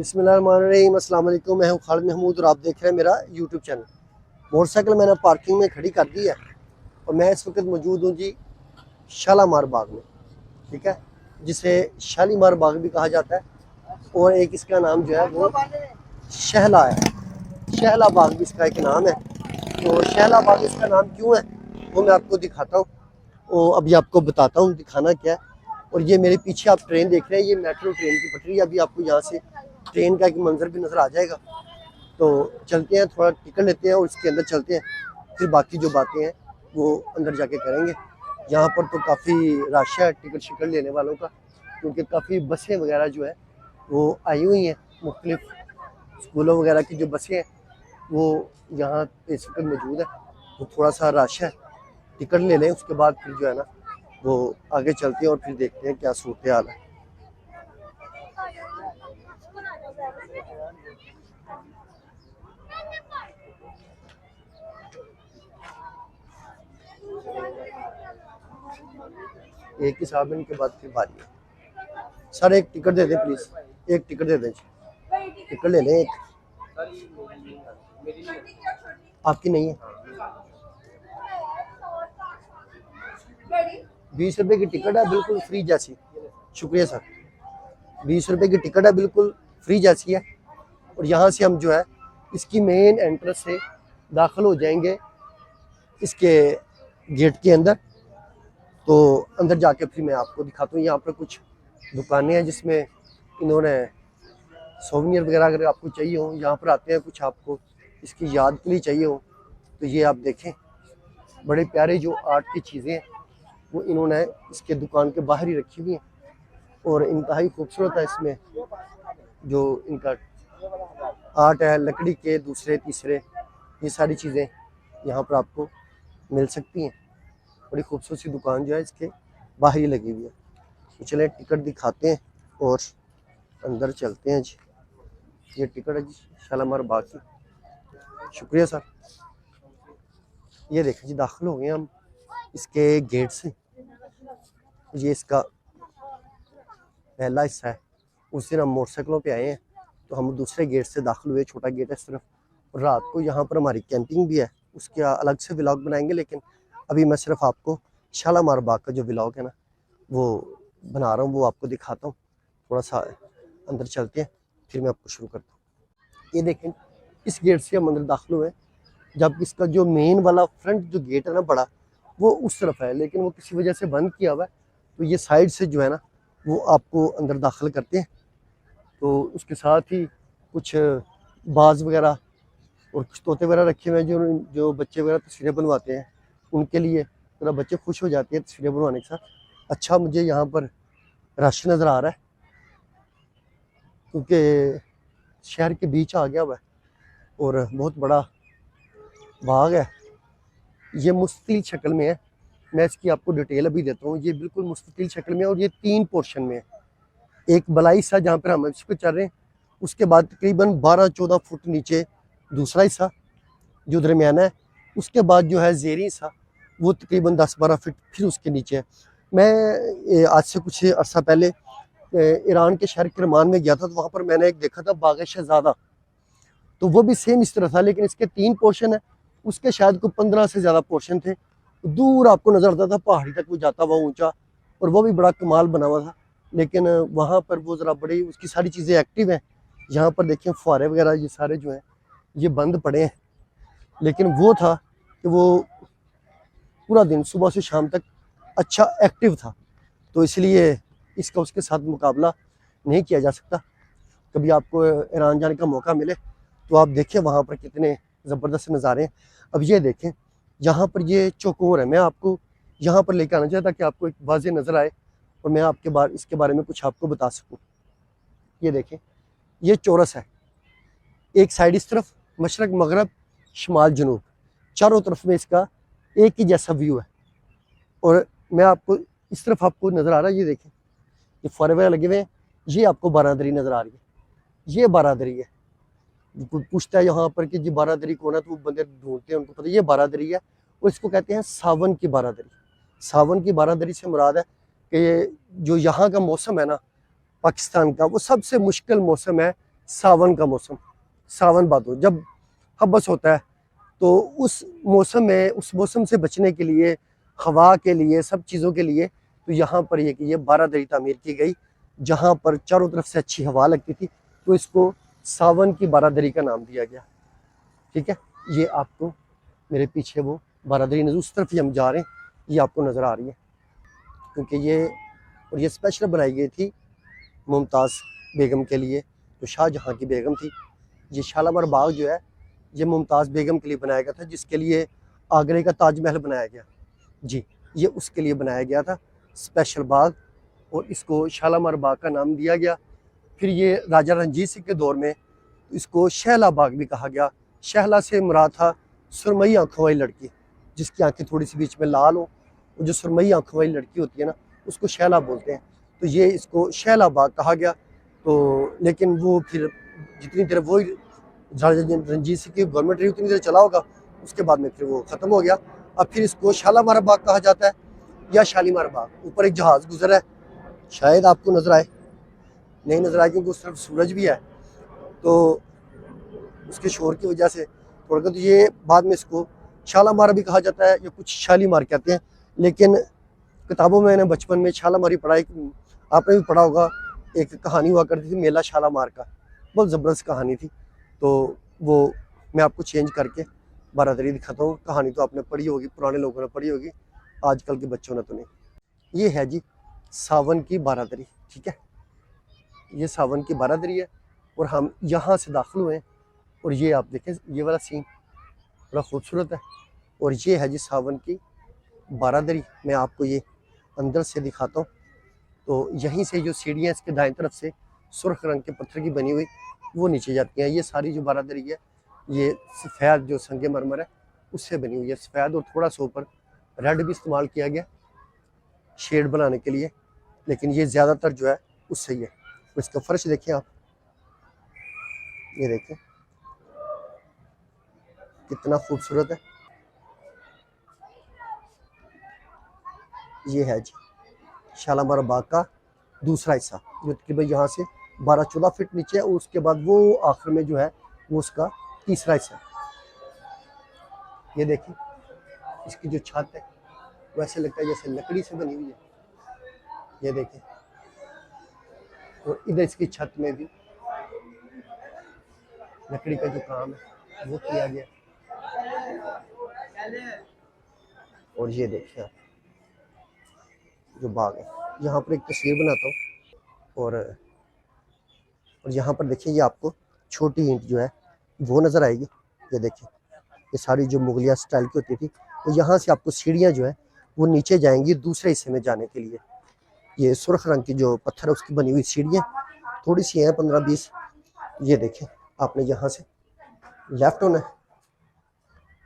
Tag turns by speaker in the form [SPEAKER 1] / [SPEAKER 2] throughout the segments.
[SPEAKER 1] बिस्मिल्लाहिर्रहमानिर्रहीम। अस्सलाम वालेकुम। मैं हूं खालिद महमूद और आप देख रहे हैं मेरा यूट्यूब चैनल। मोटरसाइकिल मैंने पार्किंग में खड़ी कर दी है और मैं इस वक्त मौजूद हूं जी शालामार बाग में, ठीक है, जिसे शालीमार बाग भी कहा जाता है और एक इसका नाम जो है वो शहला है। शहला बाग भी इसका एक नाम है। तो शहला बाग इसका नाम क्यों है वो मैं आपको दिखाता हूँ, वो अभी आपको बताता हूँ दिखाना क्या है। और ये मेरे पीछे आप ट्रेन देख रहे हैं, ये मेट्रो ट्रेन की पटरी है। अभी आपको यहाँ से ट्रेन का एक मंजर भी नज़र आ जाएगा। तो चलते हैं, थोड़ा टिकट लेते हैं और इसके अंदर चलते हैं, फिर बाकी जो बातें हैं वो अंदर जाके करेंगे। यहाँ पर तो काफ़ी रश है टिकट शिकट लेने वालों का, क्योंकि काफ़ी बसें वगैरह जो है वो आई हुई हैं। मुख्तलिफ स्कूलों वगैरह की जो बसें हैं वो यहाँ इस वक्त मौजूद है। तो थोड़ा सा रश है, टिकट ले लें, उसके बाद फिर जो है ना वो आगे चलते हैं और फिर देखते हैं क्या सूरत हाल है। एक ही साहब इनके बाद फिर बारी है। सर एक टिकट दे दें प्लीज, एक टिकट दे दें, टिकट ले लें एक। आपकी नहीं है? 20 रुपए की टिकट है, बिल्कुल फ्री जैसी। शुक्रिया सर। 20 रुपए की टिकट है, बिल्कुल फ्री जैसी है। और यहाँ से हम जो है इसकी मेन एंट्रेंस से दाखिल हो जाएंगे इसके गेट के अंदर। तो अंदर जाके फिर मैं आपको दिखाता हूँ। यहाँ पर कुछ दुकानें हैं जिसमें इन्होंने सोवेनियर वगैरह अगर आपको चाहिए हो, यहाँ पर आते हैं, कुछ आपको इसकी याद के लिए चाहिए हो तो ये आप देखें। बड़े प्यारे जो आर्ट की चीज़ें हैं वो इन्होंने इसके दुकान के बाहर ही रखी हुई हैं और इंतहाई खूबसूरत है। इसमें जो इनका आर्ट है, लकड़ी के दूसरे तीसरे, ये सारी चीज़ें यहाँ पर आपको मिल सकती हैं। बड़ी खूबसूरत सी दुकान जो है इसके बाहर ही लगी हुई है। तो चलें टिकट दिखाते हैं और अंदर चलते हैं जी। ये टिकट है जी शालामार बाग की। शुक्रिया सर। ये देखें जी, दाखिल हो गए हम इसके गेट से। ये इसका पहला हिस्सा है। उस दिन हम मोटरसाइकिलों पे आए हैं तो हम दूसरे गेट से दाखिल हुए, छोटा गेट है इस तरफ। और रात को यहाँ पर हमारी कैंपिंग भी है, उसके अलग से व्लॉग बनाएंगे, लेकिन अभी मैं सिर्फ आपको शालामार बाग का जो व्लॉग है ना वो बना रहा हूँ, वो आपको दिखाता हूँ। थोड़ा सा अंदर चलते हैं फिर मैं आपको शुरू करता हूँ। ये देखें, इस गेट से हम अंदर दाखिल हुए, जबकि इसका जो मेन वाला फ्रंट जो गेट है ना बड़ा, वो उस तरफ है, लेकिन वो किसी वजह से बंद किया हुआ है। तो ये साइड से जो है ना वो आपको अंदर दाखिल करते हैं। तो उसके साथ ही कुछ बाज वगैरह और कुछ तोते वगैरह रखे हुए हैं जो जो बच्चे वगैरह तस्वीरें बनवाते हैं उनके लिए। थोड़ा बच्चे खुश हो जाते हैं तस्वीरें बनवाने के साथ। अच्छा, मुझे यहाँ पर रश नज़र आ रहा है क्योंकि शहर के बीच आ गया हुआ है और बहुत बड़ा बाग है। ये मुस्ततिल शक्ल में है। मैं इसकी आपको डिटेल अभी देता हूँ। ये बिल्कुल मुस्ततिल शक्ल में है और ये 3 पोर्शन में है। एक बलाई हिस्सा जहाँ पर हम इस पर चल रहे हैं, उसके बाद तकरीबन 12-14 फुट नीचे दूसरा हिस्सा जो दरमियाना है, उसके बाद जो है ज़ेरी हिस्सा वो तकरीबन 10-12 फीट फिर उसके नीचे है। मैं आज से कुछ अर्सा पहले ईरान के शहर करमान में गया था, तो वहाँ पर मैंने एक देखा था बाग शहजादा। तो वो भी सेम इस तरह था, लेकिन इसके 3 पोर्शन है, उसके शायद कोई 15 से ज़्यादा पोर्शन थे। दूर आपको नज़र आता था पहाड़ी तक वो जाता हुआ ऊंचा, और वो भी बड़ा कमाल बना हुआ था। लेकिन वहाँ पर वो ज़रा बड़ी उसकी सारी चीज़ें एक्टिव हैं। यहाँ पर देखें फुहारे वगैरह ये सारे जो हैं ये बंद पड़े हैं, लेकिन वो था कि वो पूरा दिन सुबह से शाम तक अच्छा एक्टिव था। तो इसलिए इसका उसके साथ मुकाबला नहीं किया जा सकता। कभी आपको ईरान जाने का मौका मिले तो आप देखें वहाँ पर कितने ज़बरदस्त नज़ारे हैं। अब ये देखें, यहाँ पर ये चौकोर है। मैं आपको यहाँ पर लेकर आना चाहता कि आपको एक वाज़ेह नज़र आए और मैं इसके बारे में कुछ आपको बता सकूँ। ये देखें, ये चौरस है। एक साइड इस तरफ मशरक मगरब शुमाल जनूब, चारों तरफ में इसका एक ही जैसा व्यू है। और मैं आपको इस तरफ आपको नज़र आ रहा है, ये देखें ये फुहारे वगैरह लगे हुए हैं। ये आपको बारादरी नज़र आ रही है, ये बारादरी है। कोई पूछता है यहाँ पर कि जी बारादरी कौन है, तो वो बंदे ढूंढते हैं, उनको पता है ये बारादरी है। और इसको कहते हैं सावन की बारादरी। सावन की बारादरी से मुराद है कि जो यहाँ का मौसम है ना पाकिस्तान का, वो सबसे मुश्किल मौसम है सावन का मौसम, सावन भादो जब हब्बस होता है, तो उस मौसम से बचने के लिए, हवा के लिए, सब चीज़ों के लिए, तो यहाँ पर ये बारादरी तामीर की गई, जहाँ पर चारों तरफ से अच्छी हवा लगती थी, तो इसको सावन की बारादरी का नाम दिया गया। ठीक है, ये आपको मेरे पीछे वो बारादरी नज़र, उस तरफ ही हम जा रहे हैं, ये आपको नज़र आ रही है, क्योंकि ये स्पेशल बनाई गई थी मुमताज़ बेगम के लिए, जो शाहजहाँ की बेगम थी। ये शालामार बाग जो है, ये मुमताज़ बेगम के लिए बनाया गया था, जिसके लिए आगरे का ताजमहल बनाया गया। जी, ये उसके लिए बनाया गया था स्पेशल बाग, और इसको शालामार बाग का नाम दिया गया। फिर ये राजा रंजीत सिंह के दौर में इसको शहला बाग भी कहा गया। शहला से मुराद था सुरमई आँखों वाली लड़की, जिसकी आंखें थोड़ी सी बीच में लाल हो, वो जो सुरमई आँखों वाली लड़की होती है ना, उसको शहला बोलते हैं, तो ये इसको शहला बाग कहा गया। तो लेकिन वो फिर जितनी देर वो राजा रंजीत सिंह की गवर्नमेंट रही उतनी देर चला होगा, उसके बाद में फिर वो ख़त्म हो गया। अब फिर इसको शालामार बाग कहा जाता है या शालीमार बाग। ऊपर एक जहाज़ गुजरा है, शायद आपको नज़र आए, नहीं नज़र आए क्योंकि उस तरफ सूरज भी है, तो उसके शोर की वजह से थोड़ा, तो ये बाद में इसको शालामार भी कहा जाता है, या कुछ शालीमार कहते हैं। लेकिन किताबों में मैंने बचपन में शालामार ही पढ़ा है, आपने भी पढ़ा होगा, एक कहानी हुआ करती थी मेला शालामार का, बहुत ज़बरदस्त कहानी थी, तो वो मैं आपको चेंज करके बारादरी दिखाता हूँ। कहानी तो आपने पढ़ी होगी, पुराने लोगों ने पढ़ी होगी, आजकल के बच्चों ने तो नहीं। ये है जी सावन की बारादरी। ठीक है, ये सावन की बारादरी है, और हम यहाँ से दाखिल हुए हैं, और ये आप देखें, ये वाला सीन बड़ा खूबसूरत है, और ये है जी सावन की बारादरी। मैं आपको ये अंदर से दिखाता हूँ। तो यहीं से जो सीढ़ियाँ इसके दाएं तरफ से सुर्ख रंग के पत्थर की बनी हुई, वो नीचे जाती हैं। ये सारी जो बारादरी है, ये सफ़ेद जो संगे मरमर है उससे बनी हुई है, सफ़ेद, और थोड़ा सा ऊपर रेड भी इस्तेमाल किया गया शेड बनाने के लिए, लेकिन ये ज़्यादातर जो है उससे ही है। तो इसका फर्श देखें आप, ये देखें कितना खूबसूरत है। ये है जी शालामार बाग का दूसरा हिस्सा, जो तकरीबन यहाँ से 12-14 फीट नीचे है, और उसके बाद वो आखिर में जो है वो उसका तीसरा हिस्सा है। ये देखिए, इसकी जो छत है वैसे लगता है जैसे लकड़ी से बनी हुई है, ये देखिए, और इधर इसकी छत में भी लकड़ी का जो काम है वो किया गया। और ये देखिए आप, जो बाग है, यहाँ पर एक तस्वीर बनाता हूँ, और यहाँ पर देखिए, ये आपको छोटी ईंट जो है वो नज़र आएगी। ये देखिए, ये सारी जो मुगलिया स्टाइल की होती थी, तो यहाँ से आपको सीढ़ियाँ जो है वो नीचे जाएंगी दूसरे हिस्से में जाने के लिए। ये सुर्ख रंग की जो पत्थर है उसकी बनी हुई सीढ़ियाँ थोड़ी सी हैं, 15-20। ये देखें, आपने यहाँ से लेफ्ट होना है,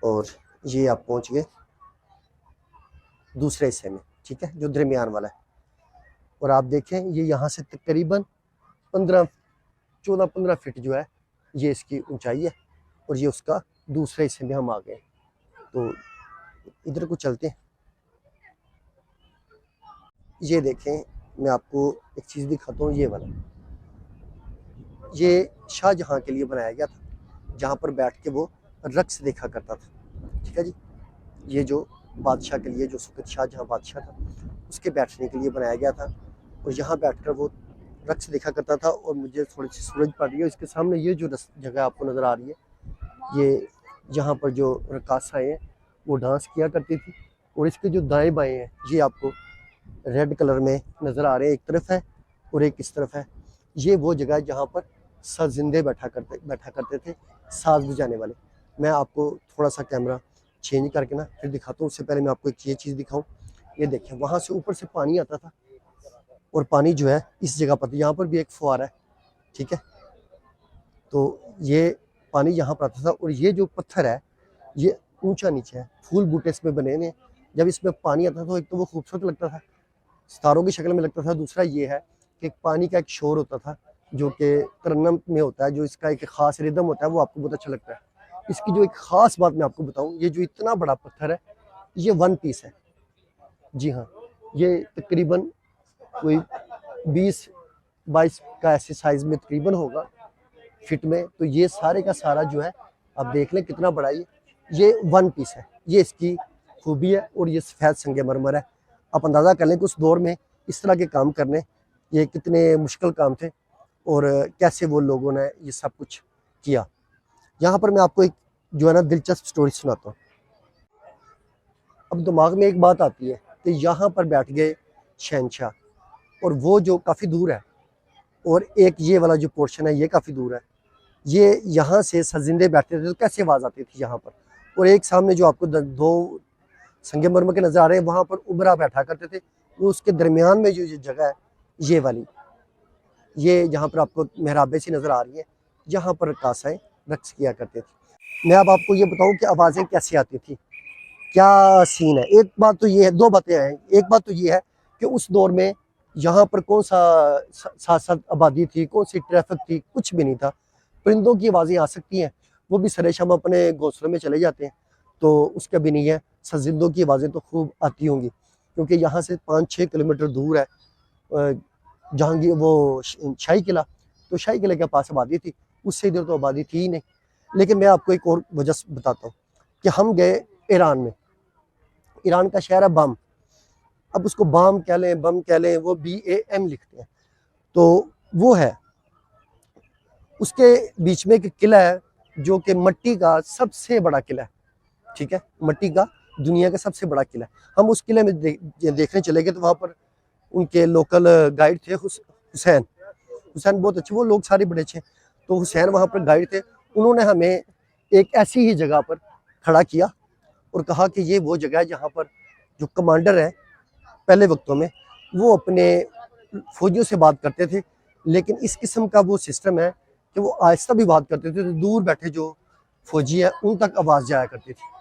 [SPEAKER 1] और ये आप पहुँच गए दूसरे हिस्से में। ठीक है, जो दरमियान वाला है। और आप देखें, ये यहाँ से तकरीबन 14-15 फीट जो है ये इसकी ऊंचाई है, और ये उसका दूसरे हिस्से में हम आ गए। तो इधर को चलते हैं। ये देखें, मैं आपको एक चीज़ दिखाता हूँ, ये वाला, ये शाहजहाँ के लिए बनाया गया था, जहाँ पर बैठ के वो रक्स देखा करता था। ठीक है जी, ये जो बादशाह के लिए, जो सुकत शाहजहाँ बादशाह था, उसके बैठने के लिए बनाया गया था, और यहाँ बैठकर वो रक्स देखा करता था। और मुझे थोड़ी सी सूरज पड़ रही है, इसके सामने ये जो जगह आपको नज़र आ रही है, ये जहाँ पर जो रकासाएँ हैं वो डांस किया करती थी। और इसके जो दाएँ बाएँ हैं, ये आपको रेड कलर में नज़र आ रहे हैं, एक तरफ है और एक इस तरफ है। ये वो जगह है जहाँ पर सजिंदे बैठा करते थे, साज बजाने वाले। मैं आपको थोड़ा सा कैमरा चेंज करके ना फिर दिखाता हूँ। उससे पहले मैं आपको एक ये चीज़ दिखाऊँ। ये देखिए, वहाँ से ऊपर से पानी आता था, और पानी जो है इस जगह पर, यहाँ पर भी एक फुहारा है। ठीक है, तो ये पानी यहाँ पर आता था, और ये जो पत्थर है ये ऊंचा नीचे है, फूल बूटे इसमें बने हुए। जब इसमें पानी आता था तो एक तो वो खूबसूरत लगता था, सितारों की शक्ल में लगता था। दूसरा ये है कि पानी का एक शोर होता था जो कि तरन्नम में होता है, जो इसका एक ख़ास रिदम होता है, वो आपको बहुत अच्छा लगता है। इसकी जो एक ख़ास बात मैं आपको बताऊँ, ये जो इतना बड़ा पत्थर है ये 1 पीस है। जी हाँ, ये तकरीबन कोई 20-22 का ऐसे साइज़ में तकरीबन होगा, फिट में। तो ये सारे का सारा जो है आप देख लें कितना बड़ा ये 1 पीस है, ये इसकी खूबी है। और ये सफ़ेद संगमरमर है। आप अंदाज़ा कर लें कि उस दौर में इस तरह के काम करने ये कितने मुश्किल काम थे और कैसे वो लोगों ने ये सब कुछ किया। यहाँ पर मैं आपको एक जो है ना दिलचस्प स्टोरी सुनाता हूँ। अब दिमाग में एक बात आती है कि यहाँ पर बैठ गए शहंशाह, और वो जो काफ़ी दूर है, और एक ये वाला जो पोर्शन है ये काफ़ी दूर है। ये यहाँ से सजिंदे बैठते थे तो कैसे आवाज़ आती थी यहाँ पर। और एक सामने जो आपको 2 संगमरमर के नज़र आ रहे हैं, वहाँ पर उमरा बैठा करते थे। वो उसके दरमियान में जो ये जगह है ये वाली, ये यहाँ पर आपको मेहराबे सी नज़र आ रही है, यहाँ पर रकासाएँ रक्स किया करते थे। मैं अब आपको ये बताऊँ कि आवाज़ें कैसे आती थी, क्या सीन है। एक बात तो ये है, 2 बातें हैं। एक बात तो ये है कि उस दौर में यहाँ पर कौन सा साथ साथ आबादी थी, कौन सी ट्रैफिक थी, कुछ भी नहीं था। परिंदों की आवाज़ें आ सकती हैं, वो भी सरे शाम अपने घोंसलों में चले जाते हैं, तो उसका भी नहीं है। सजिंदों की आवाज़ें तो खूब आती होंगी, क्योंकि यहाँ से 5-6 किलोमीटर दूर है जहांगीर वो शाही किला। तो शाही किले के पास आबादी थी, उससे इधर तो आबादी थी ही नहीं। लेकिन मैं आपको एक और वजह बताता हूँ कि हम गए ईरान में। ईरान का शहर है बम। अब उसको बाम कह लें, बम कह लें, वो BAM लिखते हैं। तो वो है, उसके बीच में एक किला है जो कि मिट्टी का सबसे बड़ा किला है। ठीक है, मिट्टी का दुनिया का सबसे बड़ा किला है। हम उस किले में देखने चले गए, तो वहाँ पर उनके लोकल गाइड थे हुसैन बहुत अच्छे, वो लोग सारे बड़े अच्छे। तो हुसैन वहाँ पर गाइड थे। उन्होंने हमें एक ऐसी ही जगह पर खड़ा किया और कहा कि ये वो जगह है जहाँ पर जो कमांडर है पहले वक्तों में, वो अपने फौजियों से बात करते थे। लेकिन इस किस्म का वो सिस्टम है कि वो आहिस्ता भी बात करते थे, तो दूर बैठे जो फौजी है उन तक आवाज़ जाया करती थी।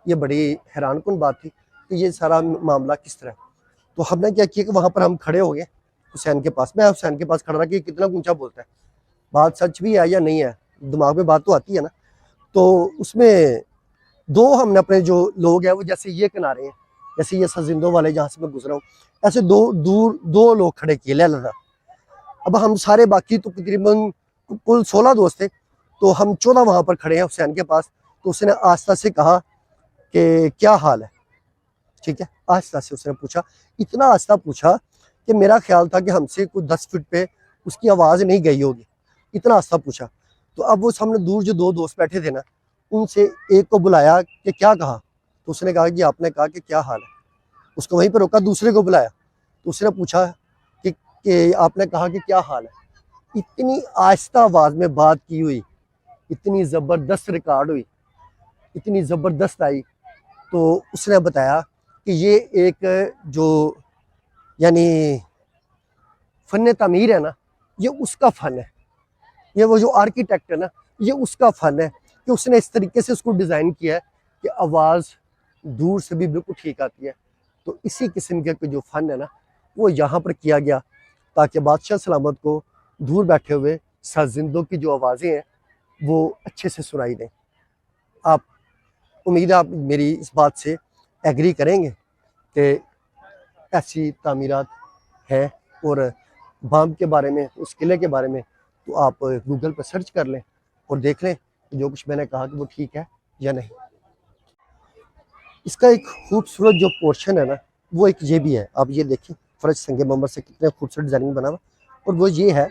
[SPEAKER 1] ये बड़ी हैरानकुन बात थी कि ये सारा मामला किस तरह। तो हमने क्या किया कि वहाँ पर हम खड़े हो गए हुसैन के पास। मैं हुसैन के पास खड़ा रहा कि कितना ऊंचा बोलता है, बात सच भी है या नहीं है, दिमाग में बात तो आती है ना। तो उसमें 2 हमने अपने जो लोग हैं वो जैसे ये किनारे हैं, जैसे ये सजिंदों वाले जहाँ से मैं गुजरा हूँ, ऐसे 2 लोग खड़े किए लहलदा। अब हम सारे बाकी तो तकरीबन कुल 16 दोस्त थे, तो हम 14 वहाँ पर खड़े हैं हुसैन के पास। तो उसने आस्था से कहा कि क्या हाल है। ठीक है, आस्था से उसने पूछा, इतना आस्था पूछा कि मेरा ख्याल था कि हमसे कुछ 10 फीट पे उसकी आवाज़ नहीं गई होगी, इतना आस्था पूछा। तो अब वो सामने दूर जो 2 दोस्त बैठे थे ना, उनसे एक को बुलाया कि क्या कहा। तो उसने कहा कि आपने कहा कि क्या हाल है। उसको वहीं पर रोका, दूसरे को बुलाया, तो उसने पूछा कि आपने कहा कि क्या हाल है। इतनी आहिस्ता आवाज़ में बात की हुई, इतनी ज़बरदस्त रिकॉर्ड हुई, इतनी ज़बरदस्त आई। तो उसने बताया कि ये एक जो यानी फ़न तामीर है ना, ये उसका फ़न है। ये वो जो आर्किटेक्ट है ना, ये उसका फ़न है कि उसने इस तरीके से उसको डिज़ाइन किया है कि आवाज़ दूर से भी बिल्कुल ठीक आती है। तो इसी किस्म के जो फ़न है ना, वो यहाँ पर किया गया ताकि बादशाह सलामत को दूर बैठे हुए सजिंदों की जो आवाज़ें हैं वो अच्छे से सुनाई दें। आप उम्मीद है आप मेरी इस बात से एग्री करेंगे कि ऐसी तामीरात हैं। और बाम के बारे में, उस किले के बारे में, तो आप गूगल पर सर्च कर लें और देख लें कि जो कुछ मैंने कहा कि वो ठीक है या नहीं। इसका एक खूबसूरत जो पोर्शन है ना, वो एक ये भी है। आप ये देखें फर्श संगमरमर से कितने खूबसूरत डिजाइनिंग बना हुआ, और वो ये है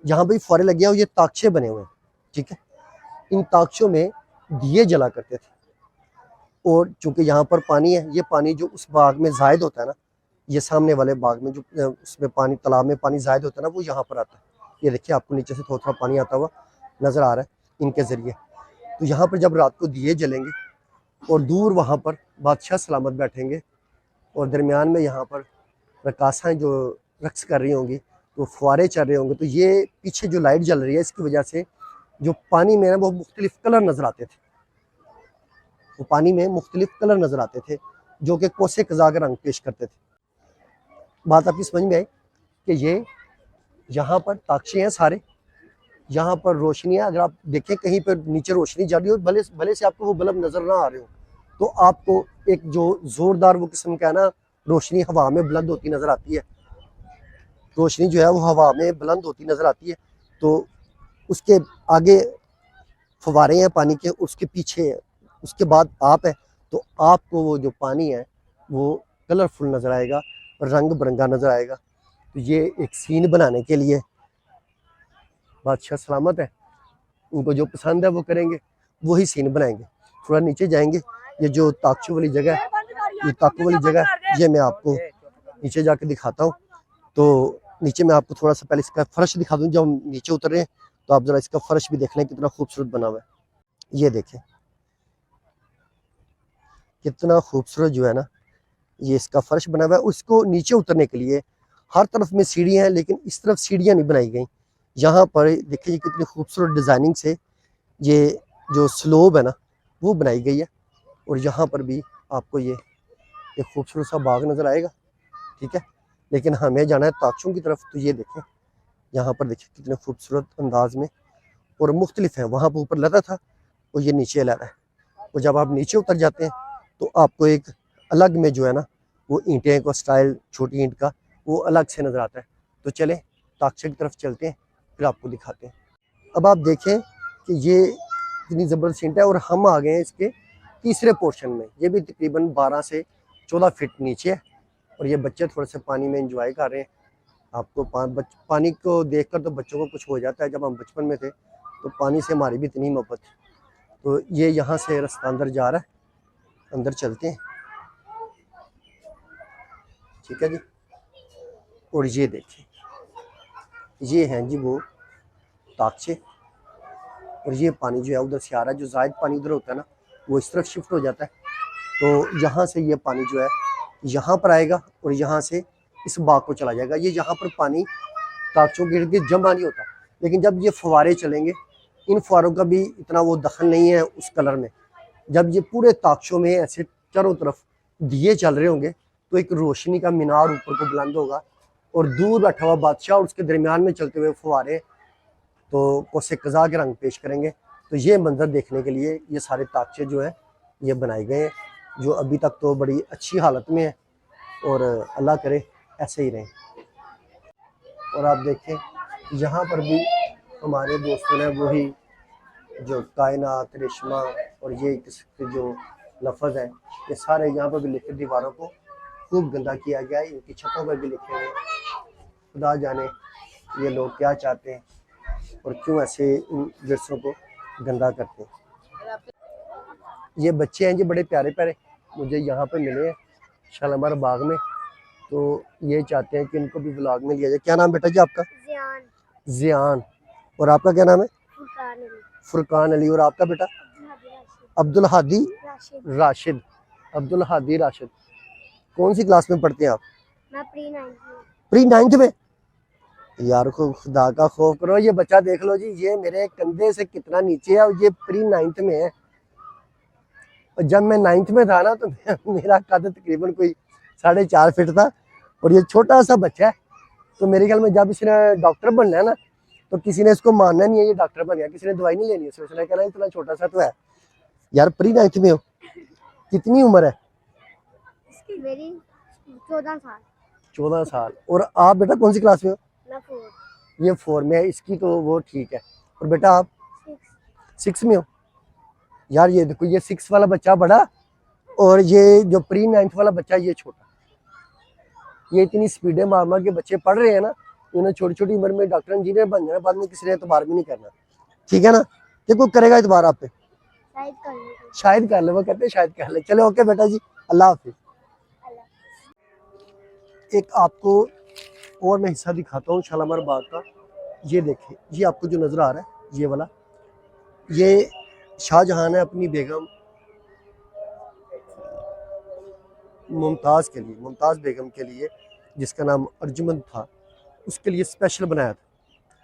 [SPEAKER 1] जहाँ पे फुआरे लगे हैं, ये ताक्षे बने हुए हैं। ठीक है, इन ताक्षों में दिए जला करते थे। और चूंकि यहाँ पर पानी है, ये पानी जो उस बाग में जायद होता है ना, ये सामने वाले बाग में जो उसमें पानी, तालाब में पानी जायद होता है ना, वो यहाँ पर आता है। ये देखिए आपको नीचे से थोड़ा थोड़ा पानी आता हुआ नज़र आ रहा है इनके ज़रिए। तो यहाँ पर जब रात को दिए जलेंगे और दूर वहाँ पर बादशाह सलामत बैठेंगे और दरमियान में यहाँ पर रकासाएँ जो रक्स कर रही होंगी, तो फुआरे चल रहे होंगे, तो ये पीछे जो लाइट जल रही है इसकी वजह से जो पानी में ना वो मुख्तलिफ कलर नज़र आते थे। वो पानी में मुख्तलिफ कलर नज़र आते थे जो कि कोसे कज़ा का रंग पेश करते थे। बात आपकी समझ में आई कि ये यहाँ पर ताक्षे हैं सारे, यहाँ पर रोशनी है। अगर आप देखें कहीं पर नीचे रोशनी जा रही हो, भले भले से आपको वो बल्ब नज़र ना आ रहे हो, तो आपको एक जो ज़ोरदार वो किस्म का है ना रोशनी हवा में बुलंद होती नज़र आती है। रोशनी जो है वो हवा में बुलंद होती नज़र आती है। तो उसके आगे फव्वारे हैं पानी के, उसके पीछे उसके बाद आप है, तो आपको वो जो पानी है वो कलरफुल नज़र आएगा, रंग बिरंगा नज़र आएगा। तो ये एक सीन बनाने के लिए बादशाह सलामत है, उनको जो पसंद है वो करेंगे, वही सीन बनाएंगे। थोड़ा नीचे जाएंगे, ये जो ताकचू वाली जगह है, ये ताकू वाली जगह है, ये मैं आपको नीचे जाके दिखाता हूँ। तो नीचे मैं आपको थोड़ा सा पहले इसका फर्श दिखा दूँ। जब हम नीचे उतर रहे हैं तो आप ज़रा इसका फर्श भी देख लें कितना खूबसूरत बना हुआ है। ये देखें कितना खूबसूरत जो है ना ये इसका फर्श बना हुआ है। उसको नीचे उतरने के लिए हर तरफ में सीढ़ियाँ हैं, लेकिन इस तरफ सीढ़ियाँ नहीं बनाई गई। यहाँ पर देखिए कितनी खूबसूरत डिज़ाइनिंग से ये जो स्लोब है ना वो बनाई गई है। और यहाँ पर भी आपको ये एक खूबसूरत सा बाग नज़र आएगा, ठीक है। लेकिन हमें जाना है ताकचों की तरफ। तो ये देखें यहाँ पर देखिए कितने खूबसूरत अंदाज में और मुख्तलिफ है। वहाँ पर ऊपर लदा था और ये नीचे लदा है। और जब आप नीचे उतर जाते हैं तो आपको एक अलग में जो है ना वो ईंटें का स्टाइल, छोटी ईंट का, वो अलग से नज़र आता है। तो चलें ताकचे की तरफ चलते हैं, फिर आपको दिखाते हैं। अब आप देखें कि ये इतनी ज़बरदस्त ईंट है और हम आ गए हैं इसके तीसरे पोर्शन में। ये भी तकरीबन 12 से 14 फीट नीचे है। और ये बच्चे थोड़े से पानी में एंजॉय कर रहे हैं। आपको पानी को देखकर तो बच्चों को कुछ हो जाता है। जब हम बचपन में थे तो पानी से हमारी भी इतनी मोहब्बत थी। तो ये यहाँ से रास्ता अंदर जा रहा है, अंदर चलते हैं, ठीक है जी। और ये देखें ये हैं जी वो ताकचे। और ये पानी जो है उधर से आ रहा है। जो ज़ायद पानी उधर होता है ना वो इस तरफ शिफ्ट हो जाता है। तो यहाँ से ये पानी जो है यहाँ पर आएगा और यहाँ से इस बाग को चला जाएगा। ये यहाँ पर पानी ताकचों के इर्द गिर्द जमा नहीं होता, लेकिन जब ये फव्वारे चलेंगे, इन फव्वारों का भी इतना वो दखल नहीं है उस कलर में। जब ये पूरे ताकचों में ऐसे चारों तरफ दिए चल रहे होंगे तो एक रोशनी का मीनार ऊपर को बुलंद होगा और दूर बैठा हुआ बादशाह और उसके दरमियान में चलते हुए फव्वारे तो कोसे कज़ा के रंग पेश करेंगे। तो ये मंजर देखने के लिए ये सारे ताकचे जो है ये बनाए गए हैं, जो अभी तक तो बड़ी अच्छी हालत में है और अल्लाह करे ऐसे ही रहें। और आप देखें यहाँ पर भी हमारे दोस्तों ने वही जो कायनात, रेशमा और ये जो लफ्ज़ हैं ये सारे यहाँ पर भी लिखे, दीवारों को खूब गंदा किया गया है। इनकी छतों पर भी लिखे हुए। खुदा जाने ये लोग क्या चाहते हैं और क्यों ऐसे इन विरसों को गंदा करते हैं। ये बच्चे हैं जी बड़े प्यारे प्यारे, मुझे यहाँ पे मिले हैं शालामार बाग में। तो ये चाहते हैं कि इनको भी व्लॉग में लिया जाए। क्या नाम बेटा जी आपका?
[SPEAKER 2] ज़ियान।
[SPEAKER 1] ज़ियान। और आपका क्या नाम है?
[SPEAKER 2] फुरकान अली।
[SPEAKER 1] फुरकान अली। और आपका बेटा? अब्दुल हादी राशिद। अब्दुल हादी राशिद। कौन सी क्लास में पढ़ते हैं आप?
[SPEAKER 2] मैं प्री 9th में।
[SPEAKER 1] प्री 9th में? यार को खुदा का खौफ करो। ये बच्चा देख लो जी, ये मेरे कंधे से कितना नीचे है और ये प्री 9th में है। और जब मैं 9th में था ना तो मेरा कद तकरीबन कोई 4.5 फीट था और ये छोटा सा बच्चा है। तो मेरे ख्याल में जब इसने डॉक्टर बनना है ना तो किसी ने इसको मानना नहीं है ये डॉक्टर बन गया, किसी ने दवाई नहीं लेनी है, उसने कहना इतना छोटा सा तो है। यार प्री 9th में हो, कितनी उम्र है?
[SPEAKER 2] मेरी 14 साल।
[SPEAKER 1] 14 साल। और आप बेटा कौन सी क्लास में हो?
[SPEAKER 2] मैं 4।
[SPEAKER 1] ये 4 में है, इसकी तो वो ठीक है। और बेटा आप 6 में हो? यार ये देखो ये 6 वाला बच्चा बड़ा और ये जो प्री 9th वाला बच्चा ये छोटा। ये इतनी स्पीडें मार मार के बच्चे पढ़ रहे हैं ना, उन्हें छोटी छोटी उम्र में डॉक्टर इंजीनियर बन जाना, बाद में किसी ने एतबार भी नहीं करना, ठीक है ना। कि कोई करेगा एतबार आप पे? शायद कर ले, वो कहते हैं शायद कर ले। चलो ओके बेटा जी, अल्लाह हाफिज। एक आपको और मैं हिस्सा दिखाता हूँ शालामार बाग का। ये देखिए ये आपको जो नज़र आ रहा है ये वाला, ये शाहजहां ने अपनी बेगम मुमताज़ के लिए, मुमताज़ बेगम के लिए जिसका नाम अर्जुमंद था, उसके लिए स्पेशल बनाया था।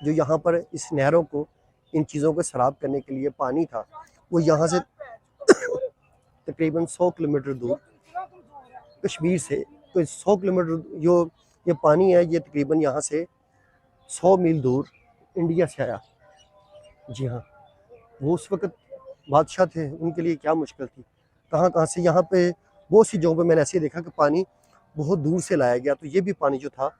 [SPEAKER 1] जो यहाँ पर इस नहरों को, इन चीज़ों को सराब करने के लिए पानी था, वो यहाँ से तकरीबन 100 किलोमीटर दूर कश्मीर से, तो 100 किलोमीटर जो ये पानी है ये तकरीबन यहाँ से 100 मील दूर इंडिया से आया। जी हाँ, वो उस वक़्त बादशाह थे, उनके लिए क्या मुश्किल थी, कहाँ कहाँ से। यहाँ पे बहुत सी जगहों पे मैंने ऐसे देखा कि पानी बहुत दूर से लाया गया। तो ये भी पानी जो था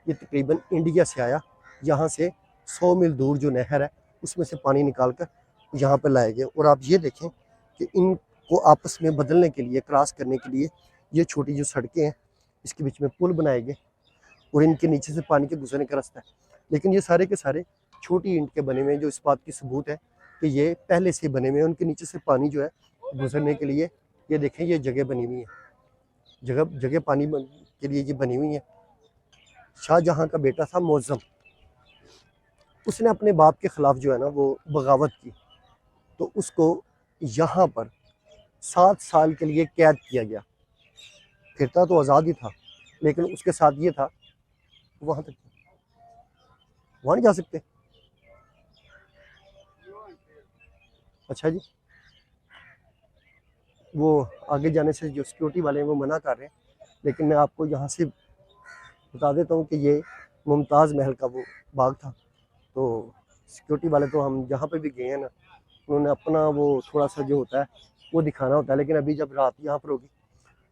[SPEAKER 1] ये तकरीबन इंडिया से आया, यहाँ से 100 मील दूर जो नहर है उसमें से पानी निकाल कर यहाँ पर लाए गए। और आप ये देखें कि इनको आपस में बदलने के लिए, क्रॉस करने के लिए ये छोटी जो सड़कें हैं, इसके बीच में पुल बनाए गए और इनके नीचे से पानी के गुजरने का रास्ता है। लेकिन ये सारे के सारे छोटी ईंट के बने हुए हैं, जो इस बात की सबूत है कि ये पहले से बने हुए हैं। उनके नीचे से पानी जो है गुजरने के लिए, ये देखें, ये जगह बनी हुई है, जगह पानी के लिए ये बनी हुई है। शाहजहां का बेटा था मौज़म, उसने अपने बाप के ख़िलाफ़ जो है ना वो बगावत की, तो उसको यहाँ पर 7 साल के लिए कैद किया गया। फिरता तो आज़ाद ही था, लेकिन उसके साथ ये था, वहाँ तक वहाँ नहीं जा सकते। अच्छा जी, वो आगे जाने से जो सिक्योरिटी वाले हैं वो मना कर रहे हैं, लेकिन मैं आपको यहाँ से बता देता हूँ कि ये मुमताज़ महल का वो बाग था। तो सिक्योरिटी वाले तो हम जहाँ पे भी गए हैं ना, उन्होंने अपना वो थोड़ा सा जो होता है वो दिखाना होता है। लेकिन अभी जब रात यहाँ पर होगी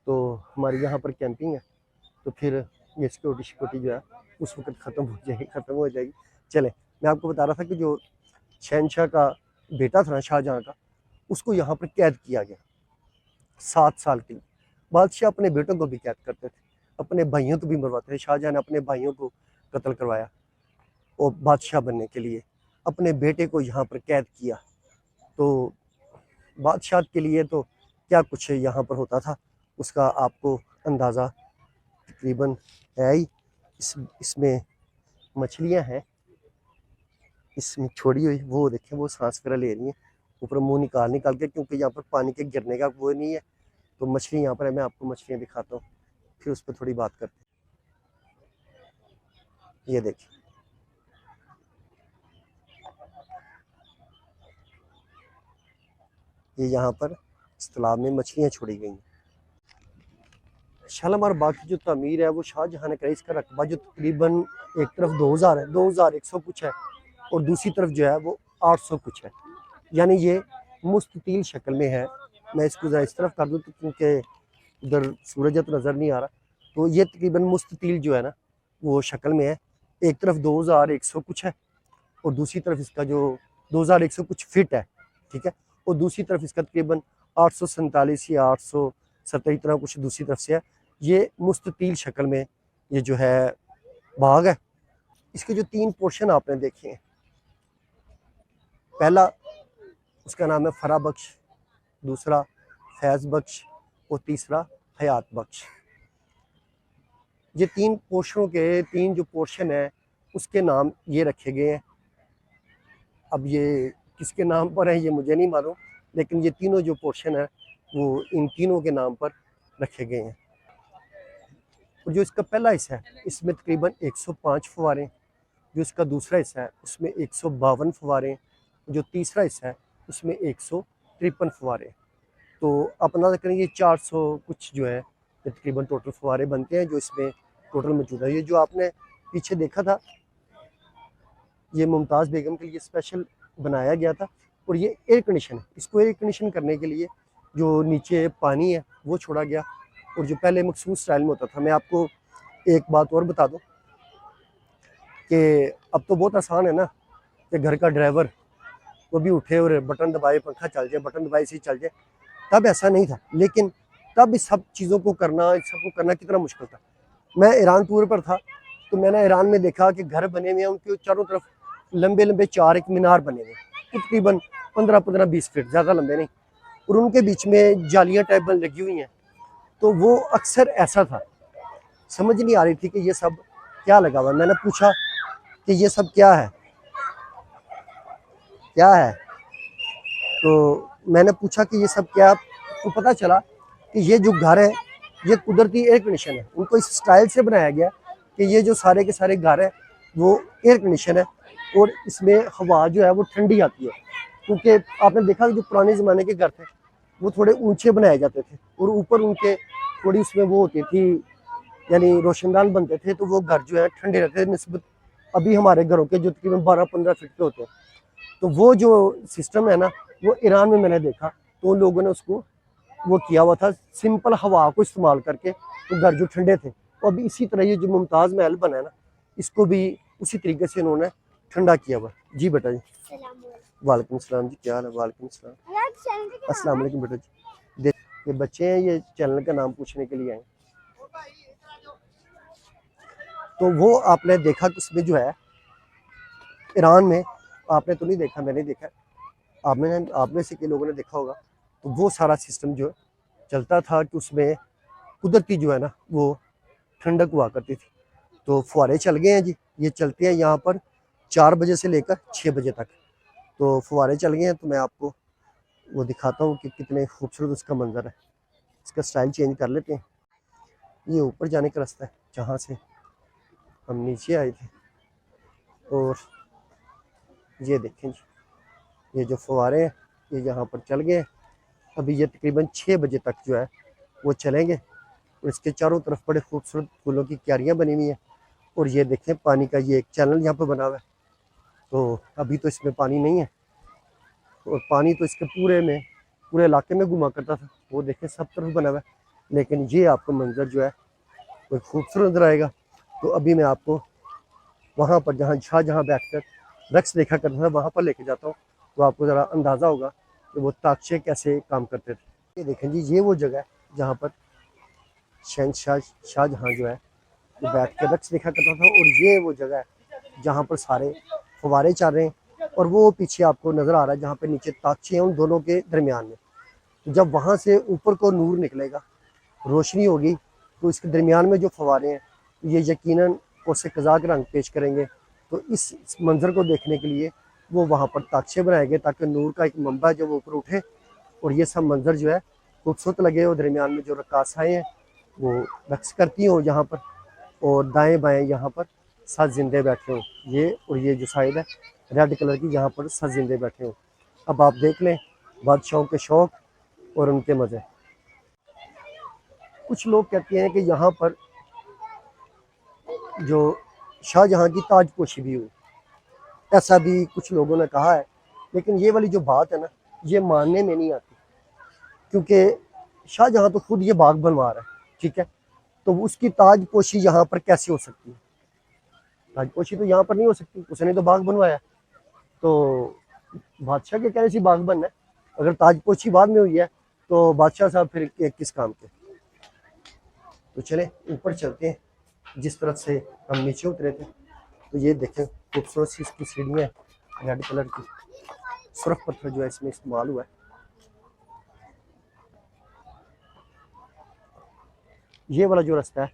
[SPEAKER 1] तो हमारी यहाँ पर कैंपिंग है, तो फिर ये सिक्योरिटी जो है उस वक्त ख़त्म हो जाएगी। चले, मैं आपको बता रहा था कि जो शहनशाह का बेटा था ना, शाहजहाँ का, उसको यहाँ पर कैद किया गया 7 साल के लिए। बादशाह अपने बेटों को भी कैद करते थे, अपने भाइयों को भी मरवाते थे। शाहजहाँ ने अपने भाइयों को कत्ल करवाया और बादशाह बनने के लिए अपने बेटे को यहाँ पर कैद किया। तो बादशाह के लिए तो क्या कुछ यहाँ पर होता था, उसका आपको अंदाज़ा तकरीबन है ही। इसमें मछलियाँ हैं, इसमें छोड़ी हुई, वो देखें वो सांस वगैरह ले रही हैं ऊपर मुंह निकाल के, क्योंकि यहाँ पर पानी के गिरने का वो नहीं है। तो मछली यहाँ पर है, मैं आपको मछलियाँ दिखाता हूँ, फिर उस पर थोड़ी बात करते हैं। ये देखिए, ये यहाँ पर इस तालाब में मछलियाँ छोड़ी गई हैं। शालामार बाग की जो तमीर है वो शाहजहाँ ने कराई। इसका रकबा जो तकरीबन एक तरफ 2000 है, 2100 कुछ है, और दूसरी तरफ जो है वो 800 कुछ है, यानी ये मुस्ततील शक्ल में है। मैं इसको ज़रा इस तरफ कर दूँ तो, क्योंकि उधर सूरज तो नज़र नहीं आ रहा, तो ये तकरीबन मुस्ततील जो है ना वो शक्ल में है। एक तरफ 2100 कुछ है और दूसरी तरफ इसका जो 2100 कुछ फिट है, ठीक है, और दूसरी तरफ इसका तकरीबन 847 या 870 तरह कुछ दूसरी तरफ से है। ये मुस्ततील शक्ल में ये जो है बाग है। इसके जो 3 पोर्शन आपने देखे हैं, पहला उसका नाम है फरा बख्श, दूसरा फैज़ बख्श और तीसरा हयात बख्श। ये 3 पोर्शनों के 3 जो पोर्शन है उसके नाम ये रखे गए हैं। अब ये किसके नाम पर है ये मुझे नहीं मालूम, लेकिन ये तीनों जो पोर्शन है वो इन तीनों के नाम पर रखे गए हैं। और जो इसका पहला हिस्सा है इसमें तकरीबन 105 फव्वारे, जो इसका दूसरा हिस्सा है उसमें 152 फव्वारे, जो तीसरा हिस्सा है उसमें 153 फव्वारे। तो अपना करें ये 400 कुछ जो है ये तकरीबन टोटल फव्वारे बनते हैं जो इसमें टोटल मौजूद है। ये जो आपने पीछे देखा था ये मुमताज़ बेगम के लिए स्पेशल बनाया गया था, और ये एयर कंडीशन है। इसको एयर कंडीशन करने के लिए जो नीचे पानी है वो छोड़ा गया, और जो पहले मखसूस स्टाइल में होता था। मैं आपको एक बात और बता दूं कि अब तो बहुत आसान है ना कि घर का ड्राइवर वो भी उठे और बटन दबाए, पंखा चल जाए, बटन दबाए से चल जाए। तब ऐसा नहीं था, लेकिन तब इस सब चीज़ों को करना, इस सब को करना कितना मुश्किल था। मैं ईरान टूर पर था तो मैंने ईरान में देखा कि घर बने हुए हैं, उनके चारों तरफ लंबे लंबे 4 एक मीनार बने हुए हैं, तकरीबन 15-20 फीट, ज़्यादा लंबे नहीं, और उनके बीच में जालियाँ टाइप लगी हुई हैं। तो वो अक्सर ऐसा था, समझ नहीं आ रही थी कि ये सब क्या लगा हुआ है। मैंने पूछा कि ये सब क्या है, क्या है, तो मैंने पूछा कि ये सब क्या, तो पता चला कि ये जो घर है ये कुदरती एयर कंडीशन है। उनको इस स्टाइल से बनाया गया कि ये जो सारे के सारे घर है वो एयर कंडीशन है, और इसमें हवा जो है वो ठंडी आती है। क्योंकि आपने देखा कि जो पुराने ज़माने के घर थे वो थोड़े ऊंचे बनाए जाते थे, और ऊपर उनके थोड़ी उसमें वो होती थी, यानी रोशनदान बनते थे, तो वो घर जो है ठंडे रहते थे निस्बत अभी हमारे घरों के जो तकरीबन 12-15 फीट के होते हैं। तो वो जो सिस्टम है ना वो ईरान में मैंने देखा, तो उन लोगों ने उसको वो किया हुआ था सिंपल हवा को इस्तेमाल करके, तो घर जो ठंडे थे। तो अभी इसी तरह ये जो मुमताज़ महल बना है ना, इसको भी उसी तरीके से इन्होंने ठंडा किया हुआ। जी बेटा जी।
[SPEAKER 2] सलाम
[SPEAKER 1] वालेकुम सलाम जी, क्या हाल है? वालेकुम सलाम।
[SPEAKER 2] यार चैनल का
[SPEAKER 1] अस्सलाम वालेकुम बेटा जी। देख, ये बच्चे हैं, ये चैनल का नाम पूछने के लिए आए। तो वो आपने देखा कि उसमें जो है ईरान में, आपने तो नहीं देखा, मैंने देखा, आप में से कई लोगों ने देखा होगा। तो वो सारा सिस्टम जो चलता था कि उसमें कुदरती जो है ना वो ठंडक हुआ करती थी। तो फुहारे चल गए हैं जी, ये चलते हैं यहाँ पर 4 बजे से लेकर 6 बजे तक। तो फुहारे चल गए हैं, तो मैं आपको वो दिखाता हूँ कि कितने खूबसूरत उसका मंजर है। इसका स्टाइल चेंज कर लेते हैं। ये ऊपर जाने का रास्ता है जहाँ से हम नीचे आए थे। और ये देखें जी, ये जो फुहारे हैं ये यहाँ पर चल गए हैं। अभी ये तकरीबन 6 बजे तक जो है वो चलेंगे। और इसके चारों तरफ बड़े खूबसूरत फूलों की क्यारियाँ बनी हुई हैं। और ये देखें पानी का ये एक चैनल यहाँ पर बना हुआ है। तो अभी तो इसमें पानी नहीं है, और पानी तो इसके पूरे इलाके में घुमा करता था। वो देखें सब तरफ बना हुआ है, लेकिन ये आपको मंजर जो है वो खूबसूरत नजर आएगा। तो अभी मैं आपको वहाँ पर जहाँ शाहजहाँ बैठकर रक्स देखा करता था वहाँ पर लेके जाता हूँ। तो आपको ज़रा अंदाज़ा होगा कि वो ताकचे कैसे काम करते थे। ये देखें जी, ये वो जगह है जहाँ पर शहंशाह शाहजहाँ जो है वो बैठ के रक्स देखा करता था। और ये वो जगह है जहाँ पर सारे फव्वारे चल रहे हैं। और वो पीछे आपको नज़र आ रहा है जहाँ पे नीचे ताकचे हैं, उन दोनों के दरमियान में। जब वहाँ से ऊपर को नूर निकलेगा, रोशनी होगी, तो इसके दरमियान में जो फव्वारे हैं ये यकीनन उससे कज़ाक रंग पेश करेंगे। तो इस मंज़र को देखने के लिए वो वहाँ पर ताकचे बनाए गए ताकि नूर का एक मंबा जो वो ऊपर उठे और ये सब मंज़र जो है खूबसूरत लगे। और दरमियान में जो रक्कासाएँ हैं वो रक्स करती हों यहाँ पर, और दाएँ बाएँ यहाँ पर 7 जिंदे बैठे हों। ये और ये जो साइड है रेड कलर की, यहाँ पर 7 जिंदे बैठे हों। अब आप देख लें बादशाहों के शौक़ और उनके मज़े। कुछ लोग कहते हैं कि यहाँ पर जो शाहजहाँ की ताजपोशी भी हुई, ऐसा भी कुछ लोगों ने कहा है। लेकिन ये वाली जो बात है ना, ये मानने में नहीं आती, क्योंकि शाहजहाँ तो खुद ये बाग बनवा रहा है, ठीक है। तो उसकी ताजपोशी यहाँ पर कैसे हो सकती है? ताजपोशी तो यहाँ पर नहीं हो सकती, उसने तो बाग बनवाया। तो बादशाह के कहने से बाग बनना है। अगर ताजपोशी बाद में हुई है तो बादशाह साहब फिर किस काम के? तो चले ऊपर चलते हैं, जिस तरफ से हम नीचे उतरे थे। तो ये देखें खूबसूरत सी इसकी सीढ़ियाँ रेड कलर की, सुर्ख पत्थर जो है इसमें इस्तेमाल हुआ है। ये वाला जो रास्ता है,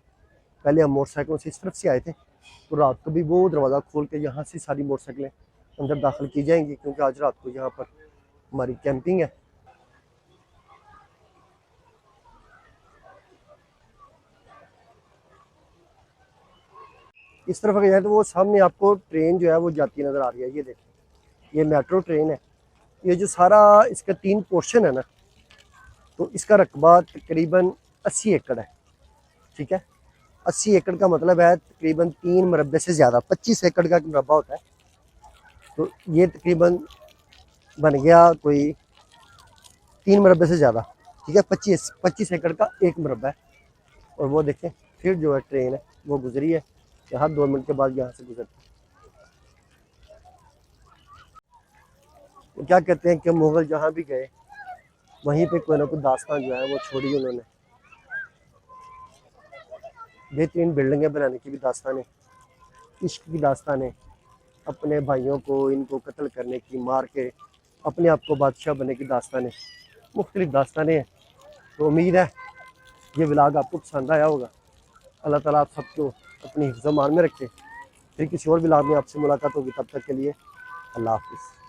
[SPEAKER 1] पहले हम मोटरसाइकिलों से इस तरफ से आए थे। तो रात को भी वो दरवाज़ा खोल के यहाँ से सारी मोटरसाइकिलें अंदर दाखिल की जाएंगी, क्योंकि आज रात को यहाँ पर हमारी कैंपिंग है। इस तरफ अगर जाए तो वो सामने आपको ट्रेन जो है वो जाती नज़र आ रही है। ये देखें, ये मेट्रो ट्रेन है। ये जो सारा इसका 3 पोर्शन है ना, तो इसका रकबा तकरीबन 80 एकड़ है, ठीक है। 80 एकड़ का मतलब है तकरीबन 3 मरबे से ज़्यादा, 25 एकड़ का मरबा होता है। तो ये तकरीबन बन गया कोई 3 मरबे से ज़्यादा, ठीक है। 25 एकड़ का 1 मरबा है। और वो देखें फिर जो है ट्रेन है वो गुजरी है, हर 2 मिनट के बाद यहाँ से गुजरती है। तो क्या कहते हैं कि मुग़ल जहाँ भी गए वहीं पे कोई ना कोई दास्तान जो है वो छोड़ी उन्होंने। बेहतरीन बिल्डिंगें बनाने की भी दास्तान है, इश्क की दास्तान है, अपने भाइयों को इनको कत्ल करने की, मार के अपने आप को बादशाह बनने की दास्तान है, मुख्तलिफ दास्तानें हैं। तो उम्मीद है ये व्लॉग आपको पसंद आया होगा। अल्लाह ताला आप सबको अपनी हिफ्ज़-ओ-मान में रखे। फिर किसी और व्लॉग में आपसे मुलाकात होगी, तब तक के लिए अल्लाह हाफ़िज़।